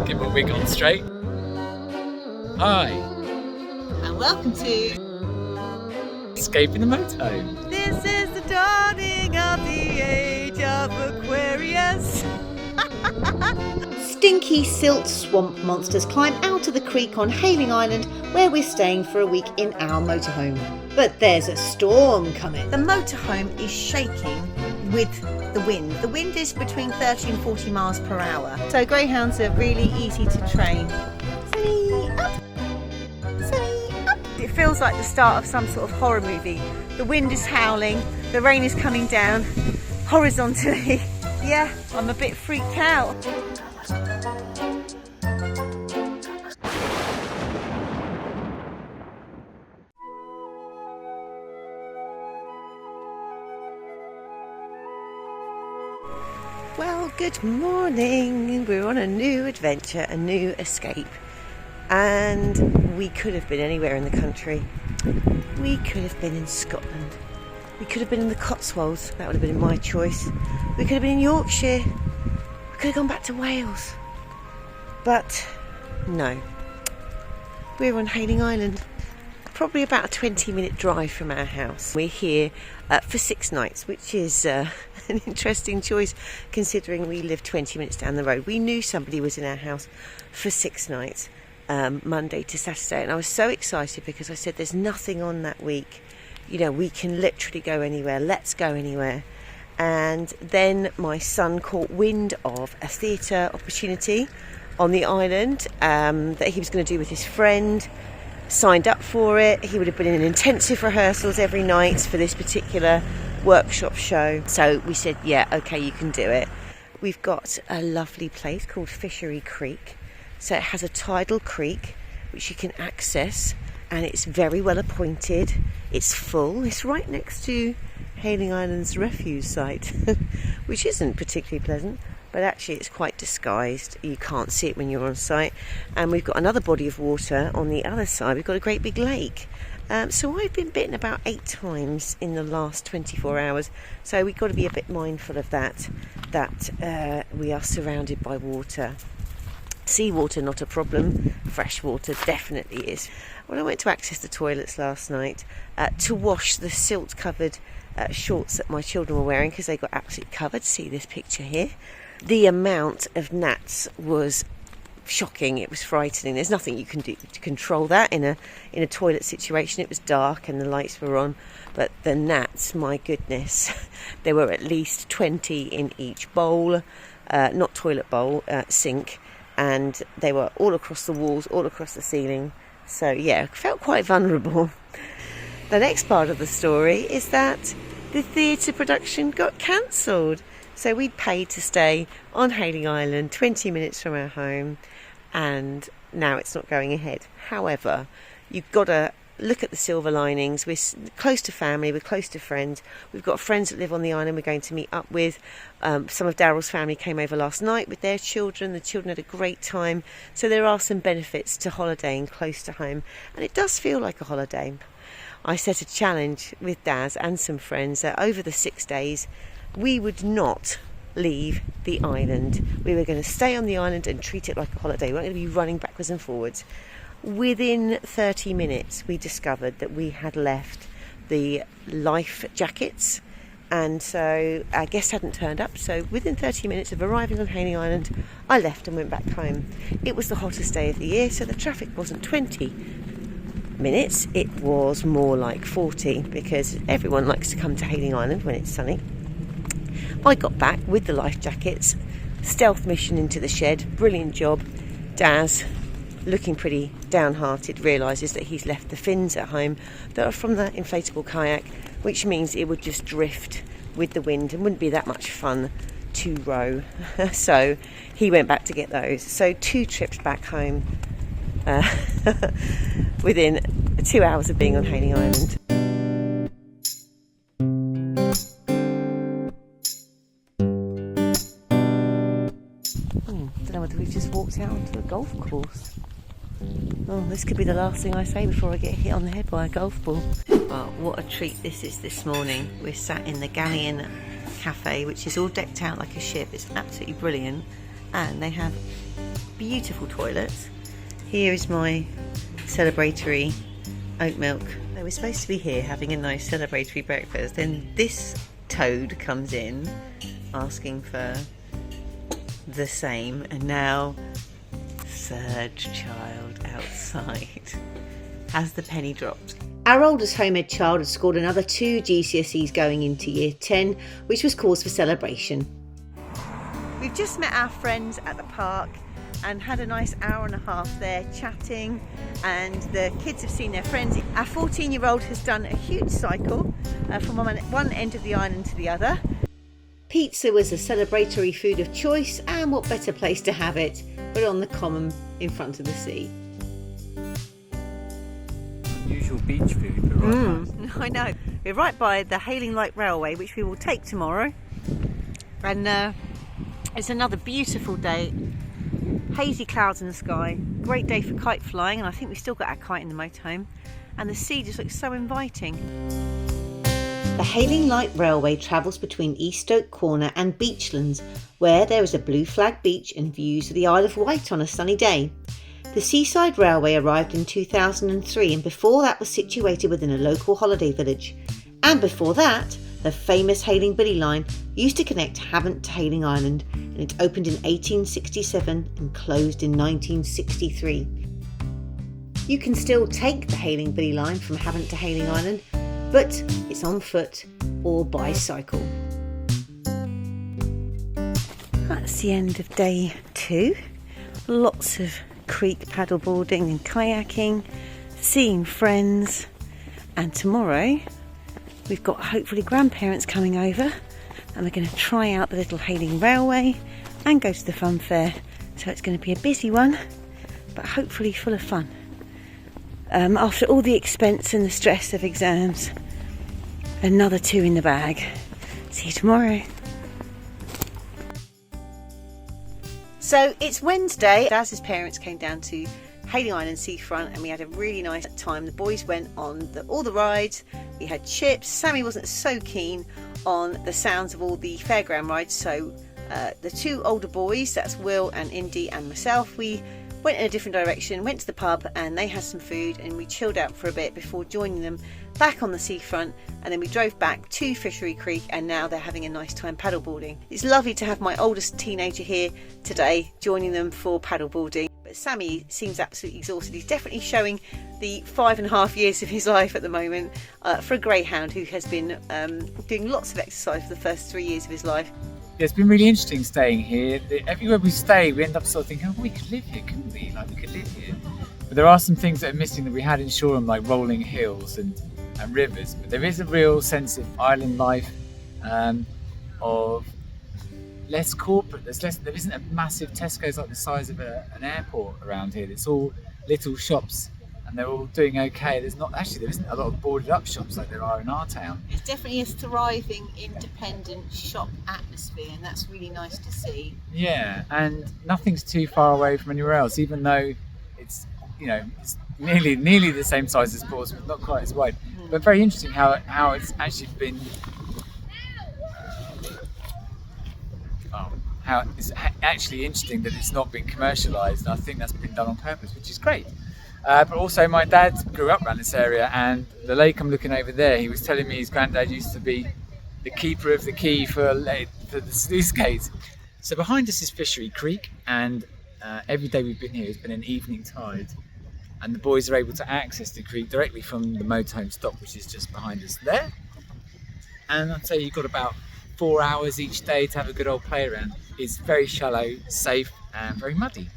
Get my wig on straight. Hi. And welcome to Escaping the motorhome. This is the dawning of the age of Aquarius. Stinky silt swamp monsters climb out of the creek on Hayling Island, where we're staying for a week in our motorhome. But there's a storm coming. The motorhome is shaking with the wind. The wind is between 30 and 40 miles per hour. So greyhounds are really easy to train. Sunny up, sunny up. It feels like the start of some sort of horror movie. The wind is howling, the rain is coming down horizontally. Yeah, I'm a bit freaked out. Well, good morning. We're on a new adventure, a new escape. And we could have been anywhere in the country. We could have been in Scotland. We could have been in the Cotswolds. That would have been my choice. We could have been in Yorkshire. We could have gone back to Wales. But no. We're on Hayling Island. Probably about a 20-minute drive from our house. We're here for 6 nights, which is an interesting choice considering we live 20 minutes down the road. We knew somebody was in our house for 6 nights, Monday to Saturday, and I was so excited because I said there's nothing on that week. You know, we can literally go anywhere. Let's go anywhere. And then my son caught wind of a theatre opportunity on the island that he was going to do with his friend. Signed up for it. He would have been in intensive rehearsals every night for this particular workshop show. So we said, yeah, okay, you can do it. We've got a lovely place called Fishery Creek. So it has a tidal creek which you can access, and it's very well appointed. It's full. It's right next to Hayling Island's refuse site, which isn't particularly pleasant. But actually it's quite disguised. You can't see it when you're on site. And we've got another body of water on the other side. We've got a great big lake. So I've been bitten about 8 times in the last 24 hours. So we've got to be a bit mindful of that we are surrounded by water. Seawater, not a problem. Fresh water definitely is. When I went to access the toilets last night to wash the silt-covered shorts that my children were wearing, because they got absolutely covered. See this picture here. The amount of gnats was shocking. It was frightening. There's nothing you can do to control that in a toilet situation. It was dark and the lights were on, but the gnats, my goodness, there were at least 20 in each bowl, not toilet bowl, sink, and they were all across the walls, all across the ceiling. So yeah, I felt quite vulnerable. The next part of the story is that the theatre production got cancelled. So we'd paid to stay on Hayling Island, 20 minutes from our home, and now it's not going ahead. However, you've got to look at the silver linings. We're close to family, we're close to friends. We've got friends that live on the island we're going to meet up with. Some of Daryl's family came over last night with their children. The children had a great time. So there are some benefits to holidaying close to home, and it does feel like a holiday. I set a challenge with Daz and some friends that over the 6 days, we would not leave the island. We were going to stay on the island and treat it like a holiday. We weren't going to be running backwards and forwards. Within 30 minutes, we discovered that we had left the life jackets, and so our guest hadn't turned up. So within 30 minutes of arriving on Hayling Island, I left and went back home. It was the hottest day of the year, so the traffic wasn't 20 minutes. It was more like 40, because everyone likes to come to Hayling Island when it's sunny. I got back with the life jackets, stealth mission into the shed, brilliant job. Daz, looking pretty downhearted, realises that he's left the fins at home that are from the inflatable kayak, which means it would just drift with the wind and wouldn't be that much fun to row. So he went back to get those. So 2 trips back home within 2 hours of being on Hayling Island. Don't know whether we've just walked out onto a golf course. Oh, this could be the last thing I say before I get hit on the head by a golf ball. Well, what a treat this is this morning. We're sat in the Galleon Cafe, which is all decked out like a ship. It's absolutely brilliant. And they have beautiful toilets. Here is my celebratory oat milk. They were supposed to be here having a nice celebratory breakfast. Then this toad comes in asking for the same, and now third child outside. Has the penny dropped? Our oldest Homehead child had scored another 2 GCSEs going into year 10, which was cause for celebration. We've just met our friends at the park and had a nice hour and a half there chatting, and the kids have seen their friends. Our 14-year-old has done a huge cycle from one end of the island to the other. Pizza was a celebratory food of choice, and what better place to have it but on the common in front of the sea. Unusual beach food, but right nice. I know. We're right by the Hayling Light Railway, which we will take tomorrow. And it's another beautiful day. Hazy clouds in the sky. Great day for kite flying, and I think we've still got our kite in the motorhome. And the sea just looks so inviting. The Hayling Light Railway travels between East Stoke Corner and Beachlands, where there is a blue flag beach and views of the Isle of Wight on a sunny day. The Seaside Railway arrived in 2003, and before that was situated within a local holiday village. And before that, the famous Hayling Billy line used to connect Havant to Hayling Island, and it opened in 1867 and closed in 1963. You can still take the Hayling Billy line from Havant to Hayling Island, but it's on foot or by cycle. That's the end of day 2. Lots of creek paddleboarding and kayaking, seeing friends, and tomorrow we've got hopefully grandparents coming over, and we're going to try out the little Hayling Railway and go to the fun fair. So it's going to be a busy one, but hopefully full of fun. After all the expense and the stress of exams, another 2 in the bag. See you tomorrow. So it's Wednesday. Daz's parents came down to Hayling Island seafront, and we had a really nice time. The boys went on all the rides. We had chips. Sammy wasn't so keen on the sounds of all the fairground rides, so the 2 older boys, that's Will and Indy and myself, we went in a different direction, went to the pub, and they had some food, and we chilled out for a bit before joining them back on the seafront. And then we drove back to Fishery Creek, and now they're having a nice time paddleboarding. It's lovely to have my oldest teenager here today joining them for paddleboarding. But Sammy seems absolutely exhausted. He's definitely showing the 5.5 years of his life at the moment for a greyhound who has been doing lots of exercise for the first 3 years of his life. Yeah, it's been really interesting staying here. Everywhere we stay, we end up sort of thinking, oh, we could live here, couldn't we? Like, we could live here. But there are some things that are missing that we had in Shoreham, like rolling hills and rivers. But there is a real sense of island life, of less corporate. There isn't a massive Tesco's like the size of an airport around here. It's all little shops, and they're all doing okay. There isn't a lot of boarded up shops like there are in our town. It's definitely a thriving independent shop atmosphere, and that's really nice to see. Yeah, and nothing's too far away from anywhere else, even though it's nearly the same size as Portsmouth, not quite as wide. But very interesting how it's actually been. How it's actually interesting that it's not been commercialised. I think that's been done on purpose, which is great. But also, my dad grew up around this area, and the lake I'm looking over there, he was telling me his granddad used to be the keeper of the key for the sluice gate. So behind us is Fishery Creek, and every day we've been here has been an evening tide, and the boys are able to access the creek directly from the motorhome stop, which is just behind us there. And I'd say you've got about 4 hours each day to have a good old play around. It's very shallow, safe, and very muddy,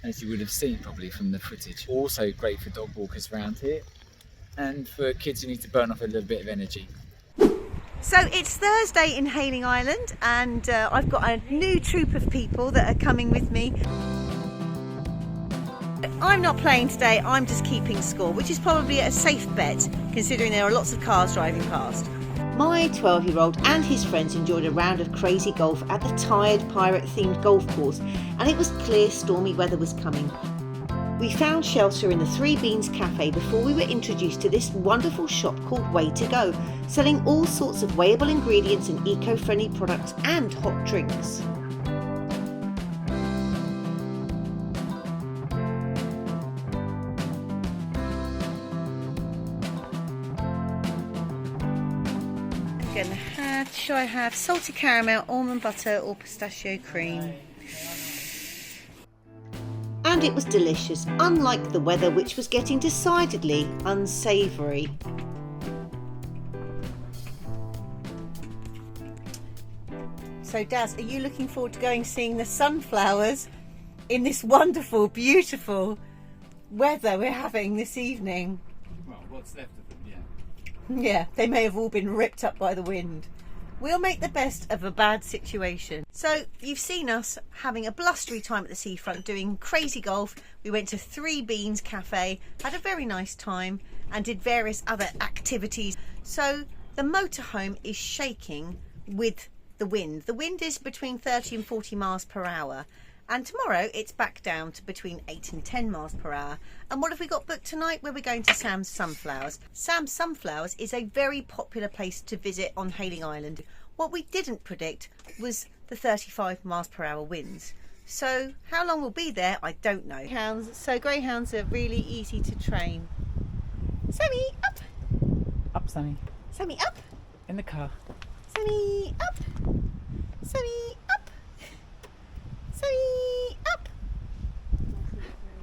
as you would have seen probably from the footage. Also great for dog walkers around here, and for kids who need to burn off a little bit of energy. So it's Thursday in Hayling Island, and I've got a new troop of people that are coming with me. I'm not playing today, I'm just keeping score, which is probably a safe bet considering there are lots of cars driving past. My 12-year-old and his friends enjoyed a round of crazy golf at the tired pirate-themed golf course, and it was clear stormy weather was coming. We found shelter in the Three Beans Cafe before we were introduced to this wonderful shop called Way to Go, selling all sorts of weighable ingredients and eco-friendly products and hot drinks. going to have, should I have salted caramel, almond butter or pistachio cream? And it was delicious, unlike the weather which was getting decidedly unsavoury. So Daz, are you looking forward to going seeing the sunflowers in this wonderful, beautiful weather we're having this evening? Well, what's left of them, yeah. Yeah, they may have all been ripped up by the wind. We'll make the best of a bad situation. So you've seen us having a blustery time at the seafront doing crazy golf. We went to Three Beans Cafe, had a very nice time and did various other activities. So the motorhome is shaking with the wind. The wind is between 30 and 40 miles per hour. And tomorrow it's back down to between 8 and 10 miles per hour. And what have we got booked tonight? Where we're going to Sam's Sunflowers. Sam's Sunflowers is a very popular place to visit on Hayling Island. What we didn't predict was the 35 miles per hour winds. So how long we'll be there, I don't know. So greyhounds are really easy to train. Sammy, up! Up, Sammy. Sammy, up! In the car. Sammy, up! Sammy, up! Sammy, up!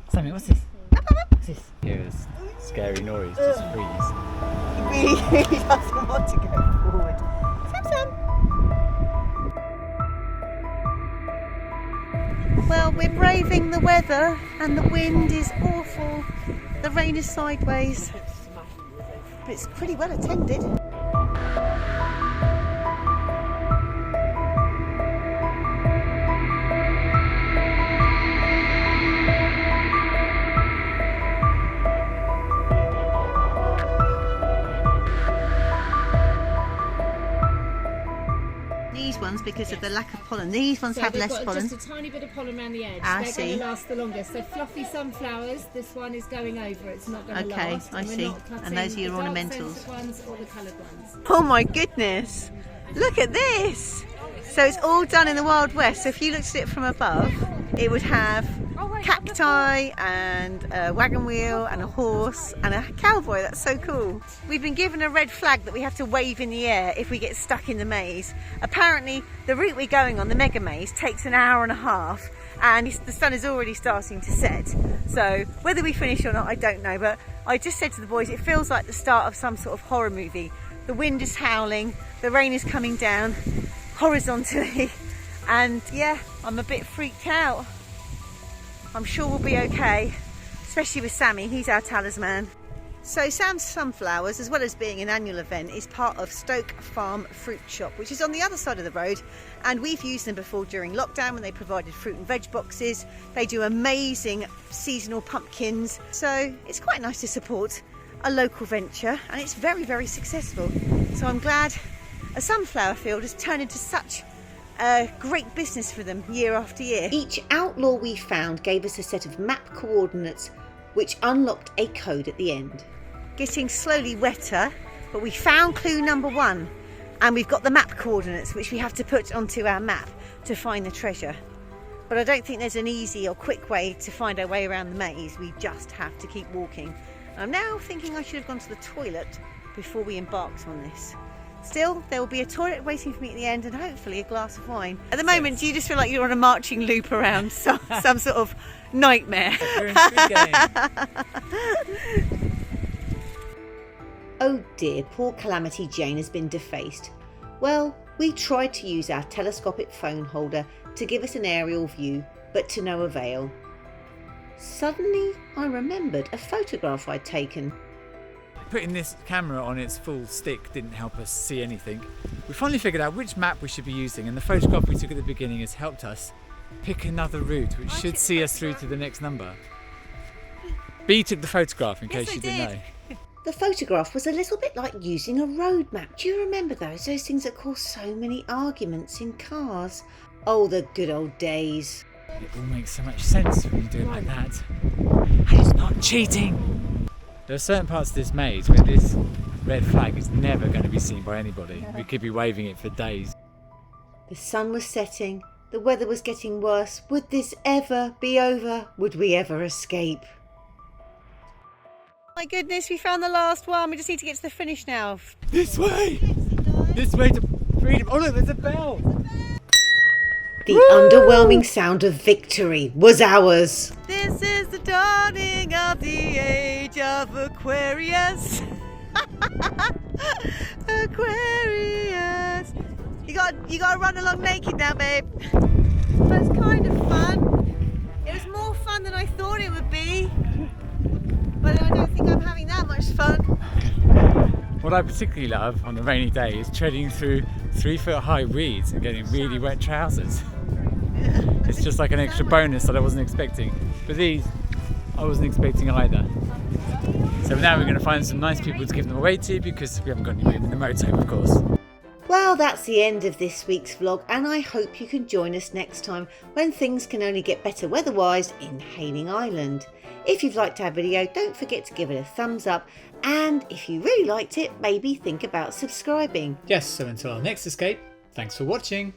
Sammy, what's this? Up, up, up! What's this? Here's scary noise, just freeze. He really doesn't want to go forward. Sam, Sam! Well, we're braving the weather and the wind is awful. The rain is sideways. But it's pretty well attended. These ones, because of the lack of pollen, these ones have less pollen. Just a tiny bit of pollen around the edge. I They're see. going to last the longest. So fluffy sunflowers, this one is going over. It's not going to Okay, last. I And we're see. not cutting And those are your the dark ornamentals. scented ones or the coloured ones. Oh my goodness! Look at this! So it's all done in the Wild West. So if you looked at it from above, it would have cacti and a wagon wheel and a horse and a cowboy. That's so cool. We've been given a red flag that we have to wave in the air if we get stuck in the maze. Apparently the route we're going on, the mega maze, takes an hour and a half and the sun is already starting to set. So whether we finish or not, I don't know, but I just said to the boys, it feels like the start of some sort of horror movie. The wind is howling, the rain is coming down horizontally, and yeah, I'm a bit freaked out. I'm sure we'll be okay, especially with Sammy, he's our talisman. So Sam's Sunflowers, as well as being an annual event, is part of Stoke Farm Fruit Shop, which is on the other side of the road, and we've used them before during lockdown when they provided fruit and veg boxes. They do amazing seasonal pumpkins, so it's quite nice to support a local venture, and it's very, very successful. So I'm glad a sunflower field has turned into such a great business for them year after year. Each outlaw we found gave us a set of map coordinates which unlocked a code at the end. Getting slowly wetter, but we found clue number 1 and we've got the map coordinates which we have to put onto our map to find the treasure. But I don't think there's an easy or quick way to find our way around the maze. We just have to keep walking. I'm now thinking I should have gone to the toilet before we embarked on this. Still, there will be a toilet waiting for me at the end and hopefully a glass of wine. At the moment, do you just feel like you're on a marching loop around some sort of nightmare? We're in Squid Game. Oh dear, poor Calamity Jane has been defaced. Well, we tried to use our telescopic phone holder to give us an aerial view, but to no avail. Suddenly, I remembered a photograph I'd taken. Putting this camera on its full stick didn't help us see anything. We finally figured out which map we should be using, and the photograph we took at the beginning has helped us pick another route which should see us through to the next number. B took the photograph in case you didn't know. The photograph was a little bit like using a road map. Do you remember those? Those things that cause so many arguments in cars. Oh, the good old days. It all makes so much sense when you do it like that. And it's not cheating! There are certain parts of this maze where this red flag is never going to be seen by anybody. We could be waving it for days. The sun was setting. The weather was getting worse. Would this ever be over? Would we ever escape? My goodness, we found the last one. We just need to get to the finish now. This way! This way to freedom. Oh look, there's a bell. The underwhelming sound of victory was ours. This is the dawning of the age of Aquarius. Aquarius. You got to run along naked now, babe. That's kind of fun. It was more fun than I thought it would be. But I don't think I'm having that much fun. What I particularly love on a rainy day is treading through 3-foot high weeds and getting really wet trousers. It's just like an extra bonus that I wasn't expecting. But these, I wasn't expecting either. So now we're going to find some nice people to give them away to because we haven't got any room in the motorhome, of course. Well, that's the end of this week's vlog, and I hope you can join us next time when things can only get better weather-wise in Hayling Island. If you've liked our video, don't forget to give it a thumbs up, and if you really liked it, maybe think about subscribing. Yes, so until our next escape, thanks for watching.